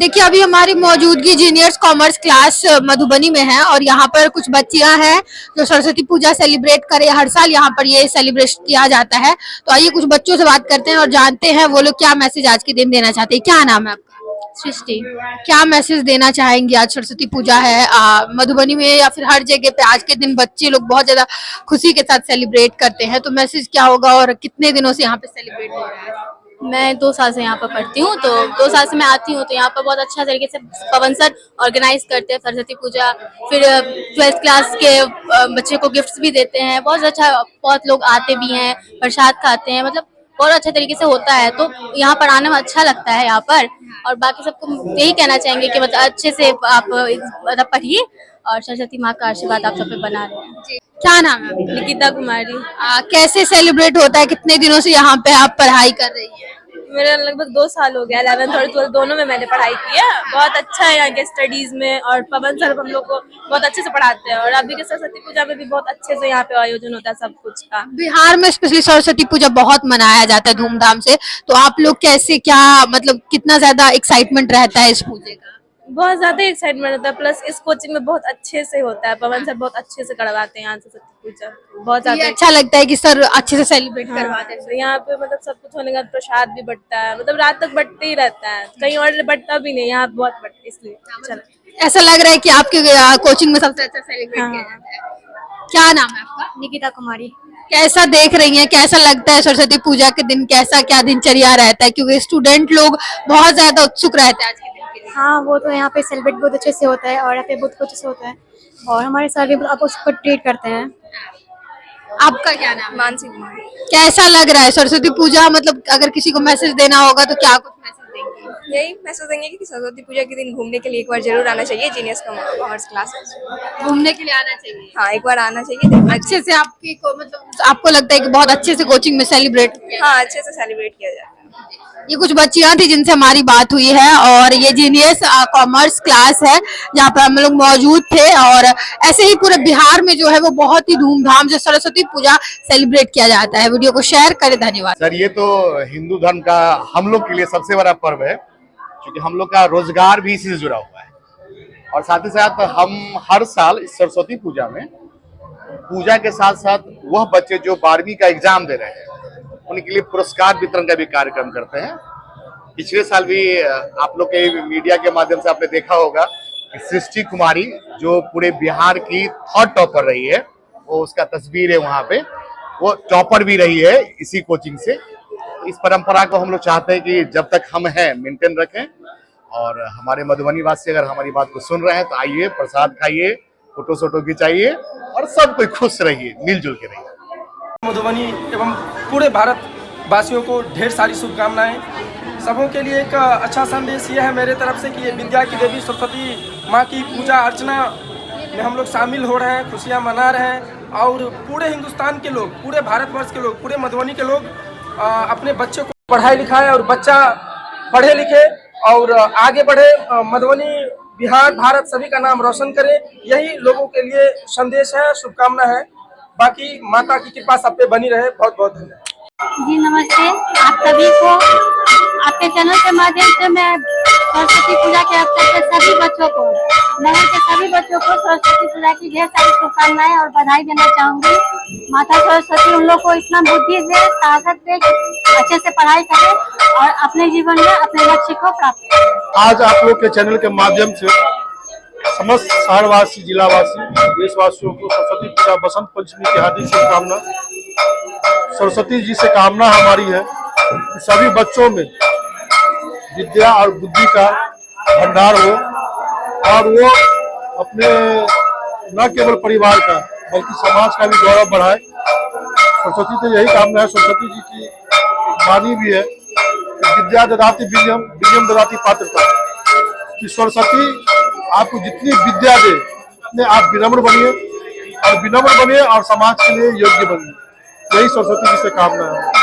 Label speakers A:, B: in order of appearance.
A: देखिए अभी हमारी मौजूदगी जीनियर्स कॉमर्स क्लास मधुबनी में है और यहाँ पर कुछ बच्चियां हैं जो सरस्वती पूजा सेलिब्रेट करें। हर साल यहाँ पर ये सेलिब्रेट किया जाता है। तो आइए कुछ बच्चों से बात करते हैं और जानते हैं वो लोग क्या मैसेज आज के दिन देना चाहते हैं। क्या नाम है आपका?
B: सृष्टि।
A: क्या मैसेज देना चाहेंगे? आज सरस्वती पूजा है मधुबनी में या फिर हर जगह पे आज के दिन बच्चे लोग बहुत ज्यादा खुशी के साथ सेलिब्रेट करते हैं, तो मैसेज क्या होगा और कितने दिनों से यहाँ पे सेलिब्रेट हो रहा है?
B: मैं 2 साल से यहाँ पर पढ़ती हूँ, तो 2 साल से मैं आती हूँ, तो यहाँ पर बहुत अच्छा तरीके से पवन सर ऑर्गेनाइज करते हैं सरस्वती पूजा। फिर 12th क्लास के बच्चे को गिफ्ट्स भी देते हैं। बहुत अच्छा, बहुत लोग आते भी हैं, प्रसाद खाते हैं, मतलब बहुत अच्छे तरीके से होता है। तो यहाँ पर आने में अच्छा लगता है यहाँ पर। और बाकी सबको यही कहना चाहेंगे कि मतलब अच्छे से आप मतलब पढ़िए और सरस्वती माँ का आशीर्वाद आप सब पे बना रहे हैं।
A: क्या नाम है आपका?
B: निकिता कुमारी।
A: कैसे सेलिब्रेट होता है? कितने दिनों से यहाँ पे आप पढ़ाई कर रही हैं?
B: मेरा लगभग 2 साल हो गया। 11th और 12th दोनों में मैंने पढ़ाई की है। बहुत अच्छा है यहाँ के स्टडीज में, और पवन सर हम लोग को बहुत अच्छे से पढ़ाते हैं। और अभी के सरस्वती पूजा में भी बहुत अच्छे से यहाँ पे आयोजन होता है सब कुछ का।
A: बिहार में स्पेशली सरस्वती पूजा बहुत मनाया जाता है धूमधाम से, तो आप लोग कैसे, क्या मतलब कितना ज्यादा एक्साइटमेंट रहता है इस पूजे का?
B: बहुत ज्यादा एक्साइटमेंट होता है। प्लस इस कोचिंग में बहुत अच्छे से होता है। पवन सर बहुत अच्छे से करवाते हैं यहाँ सरस्वती पूजा। बहुत
A: ये
B: ज्यादा
A: अच्छा लगता है कि सर अच्छे से सेलिब्रेट करवाते हैं।
B: तो यहाँ पे मतलब सब कुछ होने के बाद प्रसाद भी बंटता है, मतलब रात तक बंटते ही रहता है। कहीं और बंटता भी नहीं, यहाँ बहुत बंटता है, इसलिए अच्छा लगता है।
A: ऐसा लग रहा है कि आपके कोचिंग में सबसे अच्छा सेलिब्रेट किया जाता है। क्या नाम है आपका?
B: निकिता कुमारी।
A: कैसा देख रही हैं, कैसा लगता है सरस्वती पूजा के दिन? कैसा क्या दिनचर्या रहता है, क्योंकि स्टूडेंट लोग बहुत ज्यादा उत्सुक रहते हैं आज के दिन के लिए।
C: हाँ, वो तो यहाँ पे सेलिब्रेट बहुत अच्छे से होता है और यहाँ पे बहुत अच्छे से होता है। और हमारे सर भी आपको उसको ट्रीट करते हैं।
A: आपका क्या नाम है?
B: मानसी कुमारी।
A: कैसा लग रहा है सरस्वती पूजा? मतलब अगर किसी को मैसेज देना होगा तो क्या कुछ मैसेज देंगे?
D: यही मैसेज देंगे कि सरस्वती पूजा के दिन घूमने के लिए एक बार जरूर आना चाहिए जीनियस कॉमर्स क्लास में।
A: घूमने के लिए आना चाहिए।
D: हाँ, एक बार आना चाहिए, देखना
A: अच्छे से आपकी को मतलब आपको लगता है कि बहुत अच्छे से कोचिंग में सेलिब्रेट किया?
D: हाँ, अच्छे से सेलिब्रेट किया जाता है।
A: ये कुछ बच्चियां थी जिनसे हमारी बात हुई है और ये जीनियस कॉमर्स क्लास है जहाँ पर हम लोग मौजूद थे। और ऐसे ही पूरे बिहार में जो है वो बहुत ही धूमधाम से सरस्वती पूजा सेलिब्रेट किया जाता है। वीडियो को शेयर करें, धन्यवाद।
E: सर, ये तो हिंदू धर्म का हम लोग के लिए सबसे बड़ा पर्व है, क्योंकि हम लोग का रोजगार भी इसी से जुड़ा हुआ है। और साथ ही साथ हम हर साल इस सरस्वती पूजा में पूजा के साथ साथ वह बच्चे जो 12वीं का एग्जाम दे रहे हैं उनके लिए पुरस्कार वितरण का भी कार्यक्रम करते हैं। पिछले साल भी आप लोग के मीडिया के माध्यम से आपने देखा होगा कि सृष्टि कुमारी जो पूरे बिहार की 3rd टॉपर रही है, वो उसका तस्वीर है वहाँ पे। वो टॉपर भी रही है इसी कोचिंग से। इस परंपरा को हम लोग चाहते हैं कि जब तक हम हैं मेंटेन रखें। और हमारे मधुबनी वासी अगर हमारी बात को सुन रहे हैं तो आइए, प्रसाद खाइए, फोटो सोटो खिंचाइए और सब कोई खुश रहिए, मिलजुल के रहिए।
F: मधुबनी एवं पूरे भारत वासियों को ढेर सारी शुभकामनाएं। सबों के लिए एक अच्छा संदेश ये है मेरे तरफ से कि ये विद्या की देवी सरस्वती माँ की पूजा अर्चना में हम लोग शामिल हो रहे हैं, खुशियाँ मना रहे हैं। और पूरे हिंदुस्तान के लोग, पूरे भारतवर्ष के लोग, पूरे मधुबनी के लोग अपने बच्चों को पढ़ाई लिखाएं और बच्चा पढ़े लिखे और आगे बढ़े, मधुबनी, बिहार, भारत सभी का नाम रोशन करे। यही लोगों के लिए संदेश है, शुभकामना है। बाकी माता की कृपा सब पे बनी रहे। बहुत बहुत धन्यवाद।
C: जी नमस्ते, आप सभी को आपके चैनल के माध्यम से मैं सरस्वती पूजा के अवसर पर सभी बच्चों को, नगर के सभी बच्चों को सरस्वती पूजा की ढेर सारी शुभकामनाएं और बधाई देना चाहूंगी। माता सरस्वती उन लोग को इतना बुद्धि दे, ताकत दे कि अच्छे से पढ़ाई करें और अपने जीवन में अपने लक्ष्य को प्राप्त करें।
G: आज आप लोग के चैनल के माध्यम से समस्त शहरवासी, जिलावासी, देशवासियों को सरस्वती पूजा बसंत पंचमी की हार्दिक शुभकामना। सरस्वती जी से कामना हमारी है कि सभी बच्चों में विद्या और बुद्धि का भंडार हो और वो अपने न केवल परिवार का बल्कि समाज का भी गौरव बढ़ाए। सरस्वती तो यही कामना है। सरस्वती जी की वाणी भी है, विद्या ददाति विनयम, विनयम ददाति पात्रता। कि सरस्वती आपको जितनी विद्या दे उतने आप विनम्र बनिए और विनम्र बनिए और समाज के लिए योग्य बनिए। यही सरस्वती जी से कामना है।